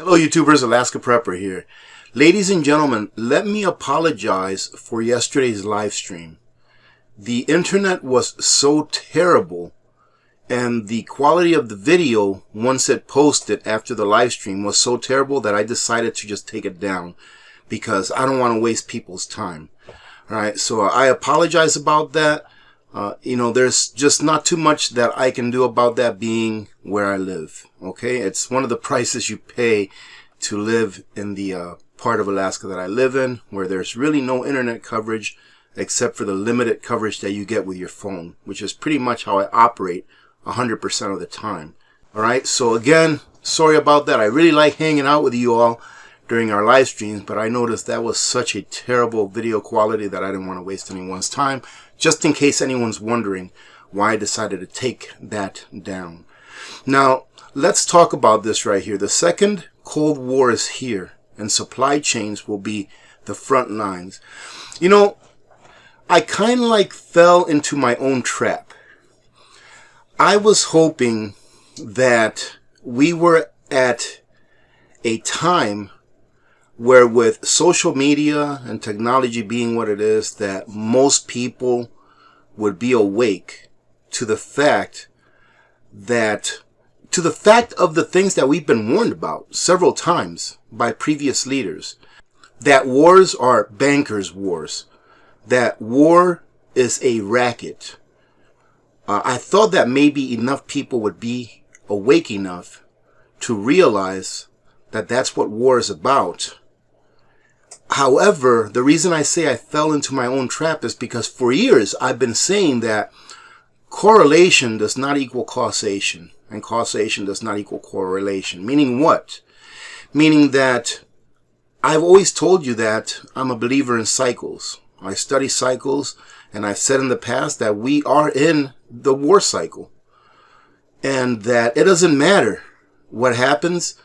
Hello YouTubers, Alaska Prepper here. Ladies and gentlemen, let me apologize for yesterday's live stream. The internet was so terrible and the quality of the video once it posted after the live stream was so terrible that I decided to just take it down because I don't want to waste people's time. Alright, so I apologize about that. There's just not too much that I can do about that being where I live. Okay, it's one of the prices you pay to live in the part of Alaska that I live in, where there's really no internet coverage except for the limited coverage that you get with your phone, which is pretty much how I operate 100% of the time. Alright, so again, sorry about that. I really like hanging out with you all during our live streams, but I noticed that was such a terrible video quality that I didn't want to waste anyone's time, just in case anyone's wondering why I decided to take that down. Now, let's talk about this right here. The second Cold War is here, and supply chains will be the front lines. You know, I kind of like fell into my own trap. I was hoping that we were at a time where, with social media and technology being what it is, that most people would be awake to the fact of the things that we've been warned about several times by previous leaders. That wars are bankers' wars. That war is a racket. I thought that maybe enough people would be awake enough to realize that that's what war is about. However, the reason I say I fell into my own trap is because for years I've been saying that correlation does not equal causation, and causation does not equal correlation. Meaning what? Meaning that I've always told you that I'm a believer in cycles. I study cycles, and I've said in the past that we are in the war cycle, and that it doesn't matter what happens,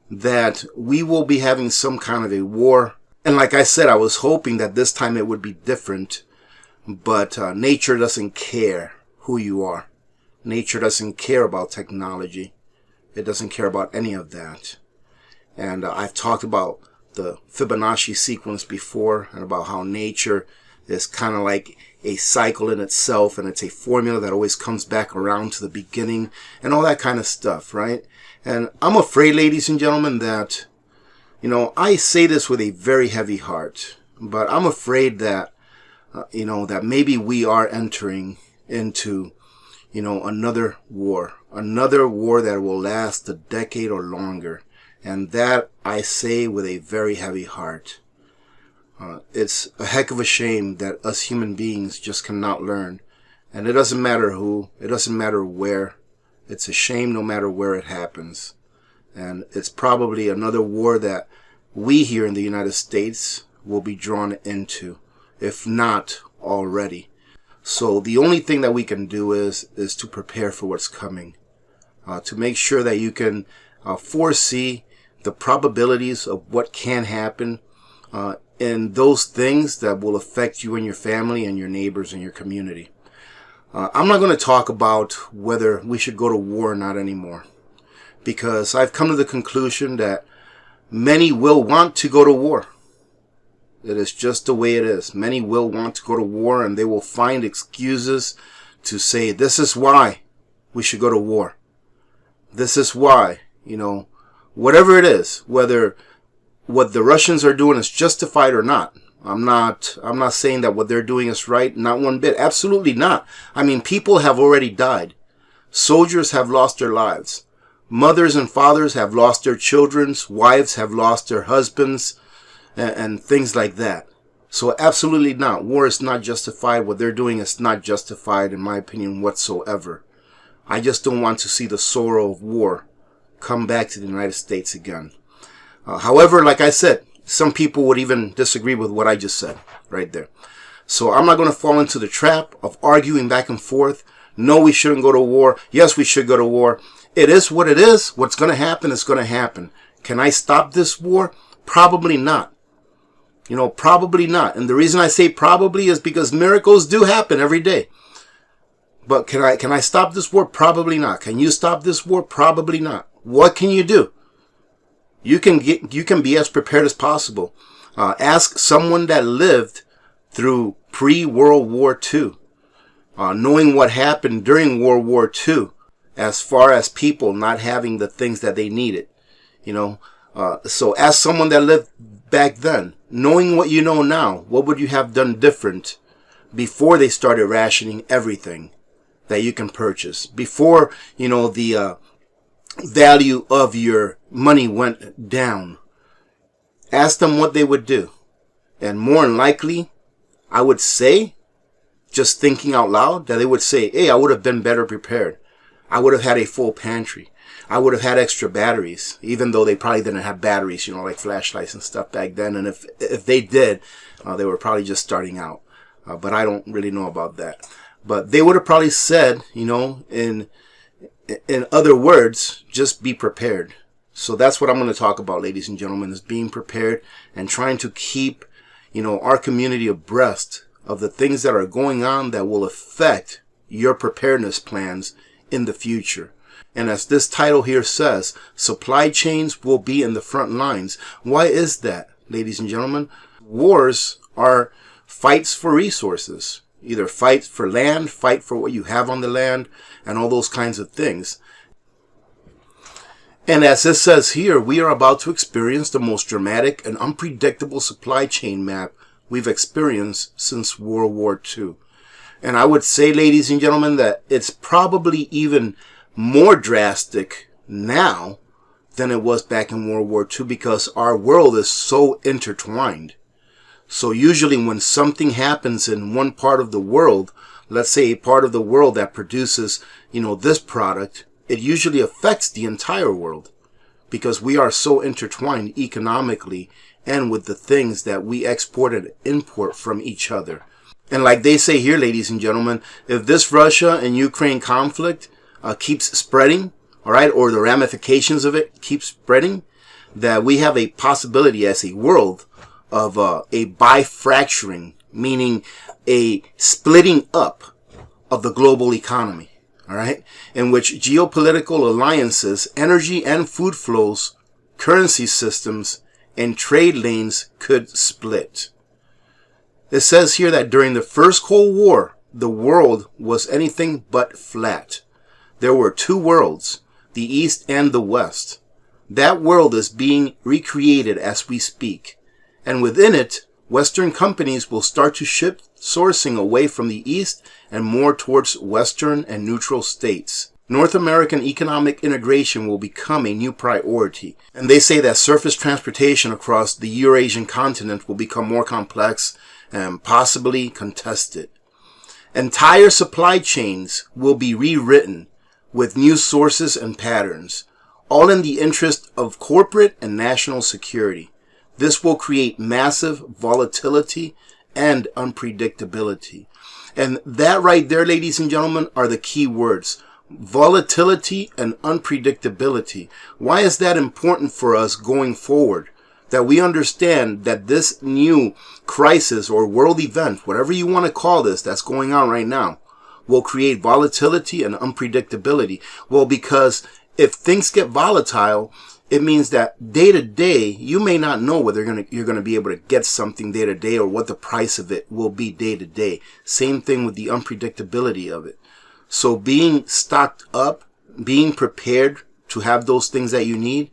that we will be having some kind of a war. And like I said, I was hoping that this time it would be different, but nature doesn't care who you are. Nature doesn't care about technology. It doesn't care about any of that. And I've talked about the Fibonacci sequence before, and about how nature is kind of like a cycle in itself, and it's a formula that always comes back around to the beginning, and all that kind of stuff, right? And I'm afraid, ladies and gentlemen, that I say this with a very heavy heart, but I'm afraid that, that maybe we are entering into, another war that will last a decade or longer. And that I say with a very heavy heart. It's a heck of a shame that us human beings just cannot learn. And it doesn't matter who, it doesn't matter where. It's a shame no matter where it happens. And it's probably another war that we here in the United States will be drawn into, if not already. So the only thing that we can do is to prepare for what's coming. To make sure that you can foresee the probabilities of what can happen, and those things that will affect you and your family and your neighbors and your community. I'm not going to talk about whether we should go to war or not anymore, because I've come to the conclusion that many will want to go to war. It is just the way it is. Many will want to go to war, and they will find excuses to say, this is why we should go to war. This is why, whatever it is, whether what the Russians are doing is justified or not. I'm not saying that what they're doing is right, not one bit. Absolutely not. I mean, people have already died. Soldiers have lost their lives. Mothers and fathers have lost their children. Wives have lost their husbands, and things like that. So absolutely not. War is not justified. What they're doing is not justified, in my opinion, whatsoever. I just don't want to see the sorrow of war come back to the United States again. However, like I said, some people would even disagree with what I just said right there. So I'm not going to fall into the trap of arguing back and forth. No, we shouldn't go to war. Yes, we should go to war. It is what it is. What's going to happen is going to happen. Can I stop this war? Probably not. Probably not. And the reason I say probably is because miracles do happen every day. But can I stop this war? Probably not. Can you stop this war? Probably not. What can you do? You can be as prepared as possible. Ask someone that lived through pre-World War II, knowing what happened during World War II, as far as people not having the things that they needed. So ask someone that lived back then, knowing what you know now, what would you have done different before they started rationing everything that you can purchase, before the value of your money went down. Ask them what they would do. And more than likely, I would say, just thinking out loud, that they would say, hey, I would have been better prepared. I would have had a full pantry. I would have had extra batteries, even though they probably didn't have batteries, like flashlights and stuff back then. And if they did, they were probably just starting out. But I don't really know about that. But they would have probably said, in other words, just be prepared. So that's what I'm going to talk about, ladies and gentlemen, is being prepared and trying to keep, our community abreast of the things that are going on that will affect your preparedness plans in the future. And as this title here says, supply chains will be in the front lines. Why is that, ladies and gentlemen? Wars are fights for resources. Either fight for land, fight for what you have on the land, and all those kinds of things. And as it says here, we are about to experience the most dramatic and unpredictable supply chain map we've experienced since World War II. And I would say, ladies and gentlemen, that it's probably even more drastic now than it was back in World War II, because our world is so intertwined. So usually when something happens in one part of the world, let's say a part of the world that produces, this product, it usually affects the entire world, because we are so intertwined economically and with the things that we export and import from each other. And like they say here, ladies and gentlemen, if this Russia and Ukraine conflict keeps spreading, all right, or the ramifications of it keep spreading, that we have a possibility as a world of a bifracturing, meaning a splitting up of the global economy, all right, in which geopolitical alliances, energy and food flows, currency systems, and trade lanes could split. It says here that during the First Cold War, the world was anything but flat. There were two worlds, the East and the West. That world is being recreated as we speak. And within it, Western companies will start to shift sourcing away from the East and more towards Western and neutral states. North American economic integration will become a new priority. And they say that surface transportation across the Eurasian continent will become more complex and possibly contested. Entire supply chains will be rewritten with new sources and patterns, all in the interest of corporate and national security. This will create massive volatility and unpredictability. And that right there, ladies and gentlemen, are the key words. Volatility and unpredictability. Why is that important for us going forward? That we understand that this new crisis or world event, whatever you want to call this, that's going on right now, will create volatility and unpredictability. Well, because if things get volatile, it means that day to day, you may not know whether you're going to be able to get something day to day or what the price of it will be day to day. Same thing with the unpredictability of it. So being stocked up, being prepared to have those things that you need,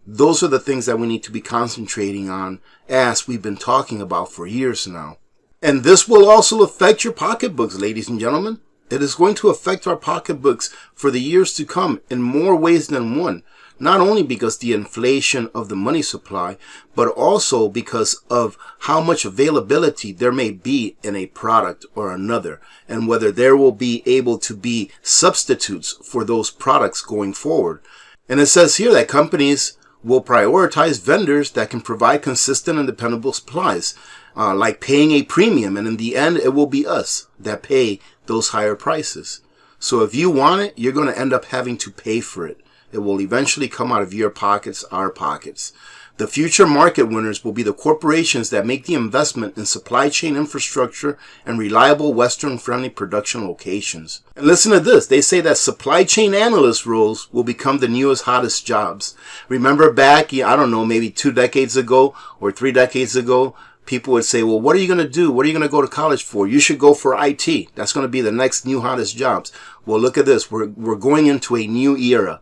those are the things that we need to be concentrating on, as we've been talking about for years now. And this will also affect your pocketbooks, ladies and gentlemen. It is going to affect our pocketbooks for the years to come in more ways than one. Not only because the inflation of the money supply, but also because of how much availability there may be in a product or another, and whether there will be able to be substitutes for those products going forward. And it says here that companies will prioritize vendors that can provide consistent and dependable supplies, like paying a premium, and in the end, it will be us that pay those higher prices. So if you want it, you're going to end up having to pay for it. It will eventually come out of your pockets, our pockets. The future market winners will be the corporations that make the investment in supply chain infrastructure and reliable Western-friendly production locations. And listen to this. They say that supply chain analyst roles will become the newest, hottest jobs. Remember back, I don't know, maybe 2 decades ago or 3 decades ago, people would say, well, what are you going to do? What are you going to go to college for? You should go for IT. That's going to be the next new hottest jobs. Well, look at this. We're going into a new era,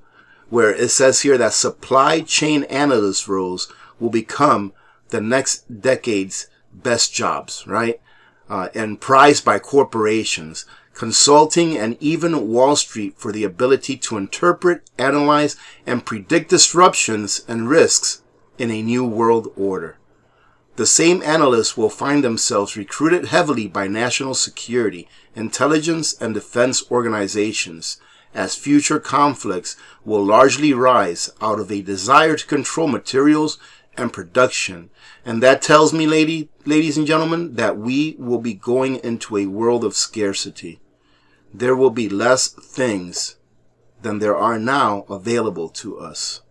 where it says here that supply chain analyst roles will become the next decade's best jobs, right? And prized by corporations, consulting, and even Wall Street for the ability to interpret, analyze, and predict disruptions and risks in a new world order. The same analysts will find themselves recruited heavily by national security, intelligence, and defense organizations, as future conflicts will largely rise out of a desire to control materials and production. And that tells me, ladies and gentlemen, that we will be going into a world of scarcity. There will be less things than there are now available to us.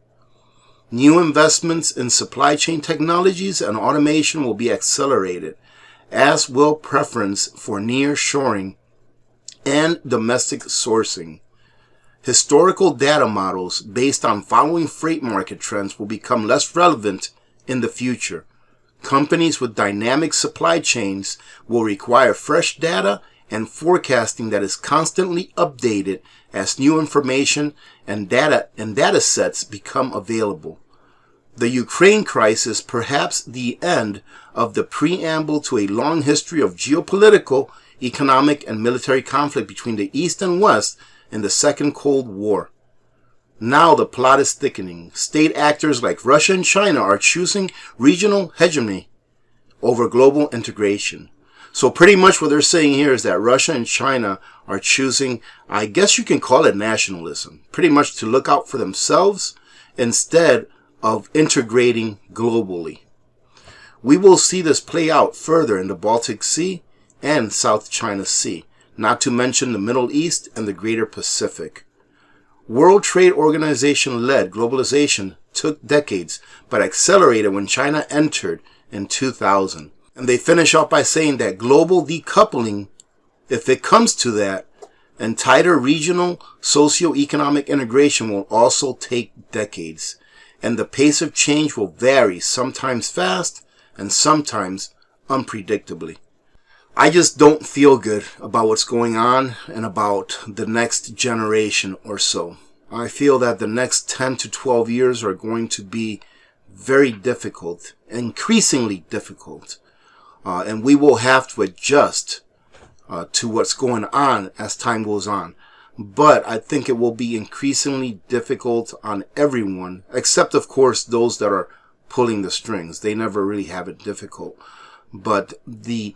New investments in supply chain technologies and automation will be accelerated, as will preference for near-shoring and domestic sourcing. Historical data models based on following freight market trends will become less relevant in the future. Companies with dynamic supply chains will require fresh data and forecasting that is constantly updated as new information and data sets become available. The Ukraine crisis, perhaps the end of the preamble to a long history of geopolitical, economic, and military conflict between the East and West in the Second Cold War. Now the plot is thickening. State actors like Russia and China are choosing regional hegemony over global integration. So pretty much what they're saying here is that Russia and China are choosing, I guess you can call it nationalism, pretty much to look out for themselves instead of integrating globally. We will see this play out further in the Baltic Sea and South China Sea, not to mention the Middle East and the Greater Pacific. World Trade Organization-led globalization took decades, but accelerated when China entered in 2000. And they finish off by saying that global decoupling, if it comes to that, and tighter regional socio-economic integration will also take decades. And the pace of change will vary, sometimes fast and sometimes unpredictably. I just don't feel good about what's going on and about the next generation or so. I feel that the next 10 to 12 years are going to be very difficult, increasingly difficult. And we will have to adjust to what's going on as time goes on. But I think it will be increasingly difficult on everyone, except, of course, those that are pulling the strings. They never really have it difficult. But the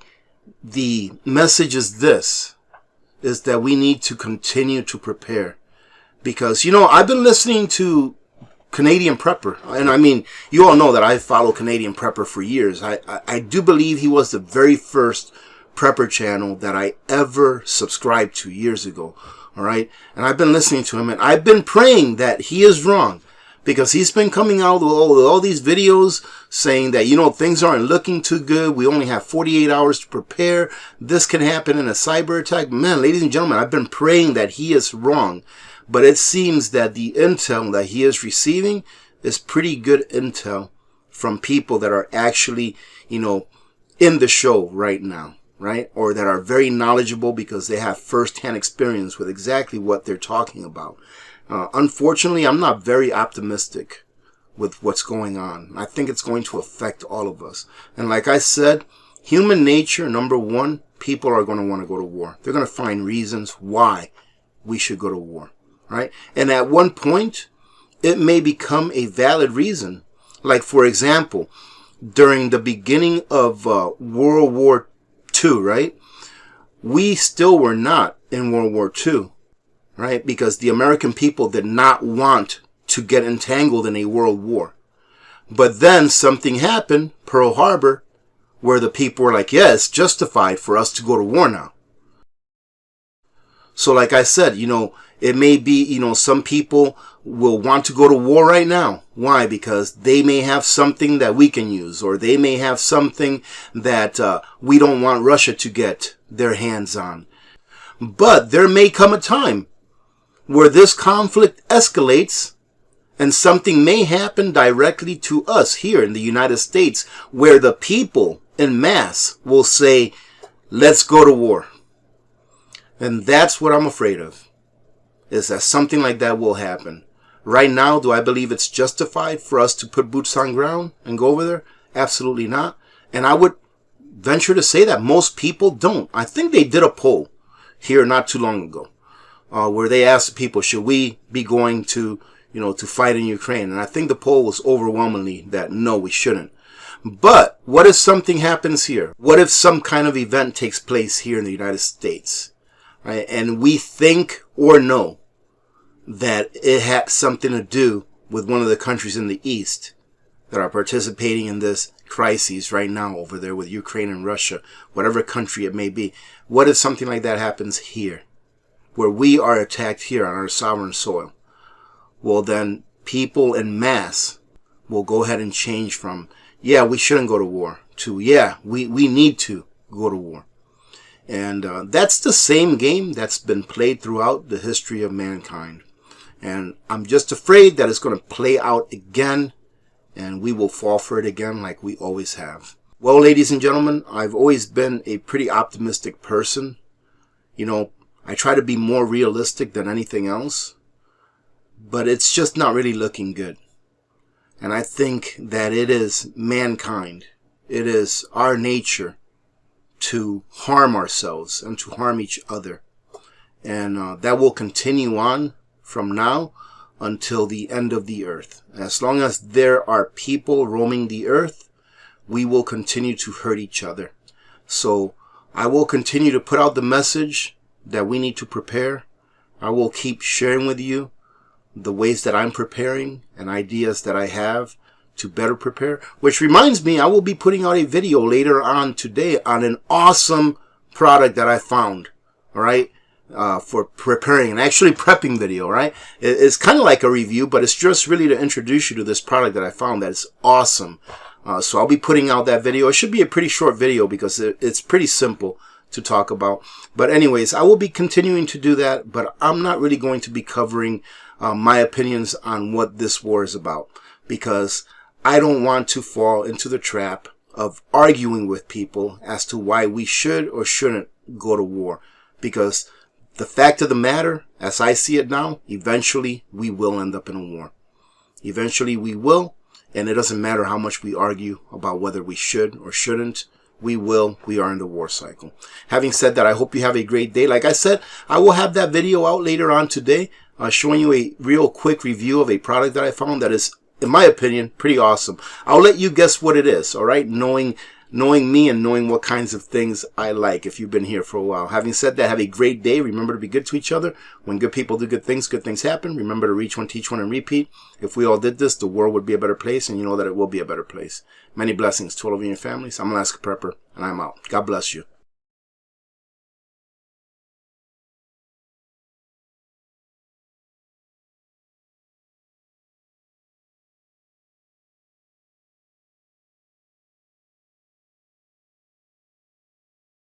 message is this, is that we need to continue to prepare. Because, I've been listening to Canadian Prepper. And I mean, you all know that I follow Canadian Prepper for years. I do believe he was the very first Prepper channel that I ever subscribed to years ago. All right. And I've been listening to him and I've been praying that he is wrong, because he's been coming out with all these videos saying that, things aren't looking too good. We only have 48 hours to prepare. This can happen in a cyber attack. Man, ladies and gentlemen, I've been praying that he is wrong. But it seems that the intel that he is receiving is pretty good intel from people that are actually, in the show right now, right? Or that are very knowledgeable because they have firsthand experience with exactly what they're talking about. Unfortunately, I'm not very optimistic with what's going on. I think it's going to affect all of us. And like I said, human nature, number one, people are going to want to go to war. They're going to find reasons why we should go to war. Right? And at one point, it may become a valid reason. Like, for example, during the beginning of World War II, right? We still were not in World War II, right? Because the American people did not want to get entangled in a world war. But then something happened, Pearl Harbor, where the people were like, yeah, it's justified for us to go to war now. So like I said, it may be, some people will want to go to war right now. Why? Because they may have something that we can use, or they may have something that we don't want Russia to get their hands on. But there may come a time where this conflict escalates and something may happen directly to us here in the United States, where the people en masse will say, let's go to war. And that's what I'm afraid of, is that something like that will happen. Right now, do I believe it's justified for us to put boots on ground and go over there? Absolutely not. And I would venture to say that most people don't. I think they did a poll here not too long ago, where they asked people, should we be going to, to fight in Ukraine? And I think the poll was overwhelmingly that no, we shouldn't. But what if something happens here? What if some kind of event takes place here in the United States? Right? And we think or know that it had something to do with one of the countries in the East that are participating in this crisis right now over there with Ukraine and Russia, whatever country it may be. What if something like that happens here, where we are attacked here on our sovereign soil? Well, then people en masse will go ahead and change from, yeah, we shouldn't go to war, to, yeah, we need to go to war. And that's the same game that's been played throughout the history of mankind. And I'm just afraid that it's going to play out again, and we will fall for it again like we always have. Well, ladies and gentlemen, I've always been a pretty optimistic person. I try to be more realistic than anything else, but it's just not really looking good. And I think that it is mankind, it is our nature to harm ourselves and to harm each other. And that will continue on from now until the end of the earth. As long as there are people roaming the earth, we will continue to hurt each other. So I will continue to put out the message that we need to prepare. I will keep sharing with you the ways that I'm preparing and ideas that I have to better prepare. Which reminds me, I will be putting out a video later on today on an awesome product that I found. All right. For preparing and actually prepping video, right? It's kind of like a review, but it's just really to introduce you to this product that I found that is awesome. So I'll be putting out that video. It should be a pretty short video because it's pretty simple to talk about. But anyways, I will be continuing to do that, but I'm not really going to be covering my opinions on what this war is about, because I don't want to fall into the trap of arguing with people as to why we should or shouldn't go to war. Because the fact of the matter, as I see it now, eventually we will end up in a war. Eventually we will, and it doesn't matter how much we argue about whether we should or shouldn't. We will. We are in the war cycle. Having said that, I hope you have a great day. Like I said, I will have that video out later on today, showing you a real quick review of a product that I found that is, in my opinion, pretty awesome. I'll let you guess what it is, all right? Knowing me and knowing what kinds of things I like, if you've been here for a while. Having said that, have a great day. Remember to be good to each other. When good people do good things happen. Remember to reach one, teach one, and repeat. If we all did this, the world would be a better place, and you know that it will be a better place. Many blessings to all of you and your families. I'm Alaska Prepper, and I'm out. God bless you.